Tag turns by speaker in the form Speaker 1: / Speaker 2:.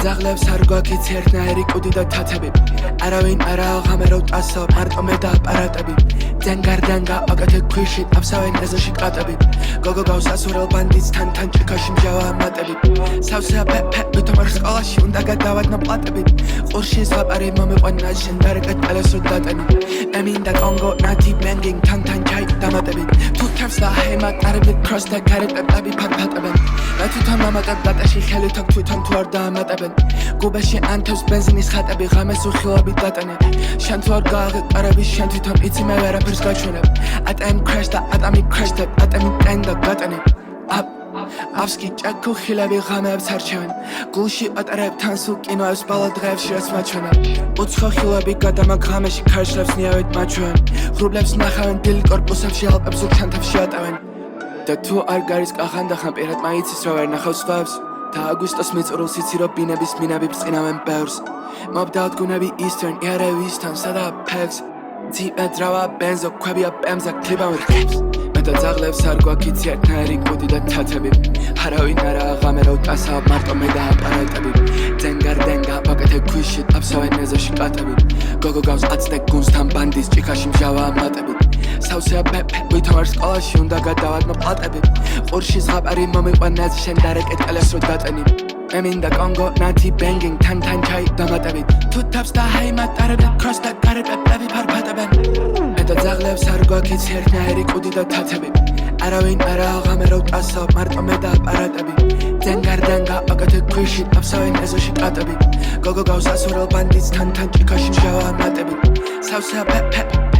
Speaker 1: ძაღლებს არ გვაქვს ერთნაირი კუდი და თათები არავინ არა ღამერავთ ასო მარტო მე და აპარატები დენგარდენგა აკეთე ქვიში აფსავენ ეზოში კატები გოგო გავს ასურელ ბანდიტს თან ჭიქაში მჟავა მატები სავსეა პეპე ვითომარ სკოლაში უნდა გადავადნო პლატები ყურში ზღაპარი მომიყვანა შენ დარეკეთ პალესო დატენი ემინდა კონგო ნათი ბენგინგ თან ჩაი დამატები თუ თავს და ჰემატარებით ქროს და გარეტები ფაკფატებენ და თვითონ მომატებ დატაში ხელი თქ თვითონ თუ არ დაამატებენ გუბეში ანთოს ბენზინის ხატები ღამეს უხილავებით დატანე შენ თუ არ გააღეკარები შენ თვითონ იცი მე ვერაფერს გაჩვენებ ატემ ქრეშ და ატამი ქრეშ და ატემი ტენდა გატანე აფსკი ჭაქო ხილები ღამეებს არჩევენ გულში ატარებთან სულ კინოებს ბალა დღეებში რაც მაჩვენა უცხო ხილები გადამაგ ღამეში ქარშლებს ნიავით მაჩვენ ღრუბლებს ნახავენ დილ კორპუსებში ალპებს უქჩანთებში ატავენ და თუ არ გარის კახანდახან პირად მაიცის რო ვერ ნახავს სხვებს და აგვისტოს მიწურულს იცი რო ბინების მინები ბწყინავენ ბევრს მობდავთ გუნები ისტერნ იარევისთან სადა ფექს ძიმე დრავა ბენზო ქვებია პემზა კლიბავენ ხებს და ძაღლებს არ გვაქვს ერთნაირი კუდი და თათები არავინ არა ღამერავთ ასა მარტო მე და აპარატები დენგარდენგა აკეთე ქვიში აფსავენ ეზოში კატები გოგო გავს აცდე გუნსთან ბანდის ჭიქაში მჟავა მატები სავსეა პეპე ვითომარ სკოლაში უნდა გადავადნო პლატები ყურში ზღაპარი მომიყვანა შენ დარეკეთ პალესო დატენი ემინდა კონგო ნათი ბენგინგ თან ჩაი დამატები თუ თავს და ჰემატარებით ქროს და გარეტები ფარფატებენ და ძაღლებს არ გვაქვს ერთნაირი კუდი და თათები არავინ არა ღამერავთ ასო მარტო მე და აპარატები დენგარდენგა აკეთე ქვიში აფსავენ ეზოში კატები გოგო გავს ასურელ ბანდიტს თან ჭიქაში მჟავა მატები სავსეა პეპე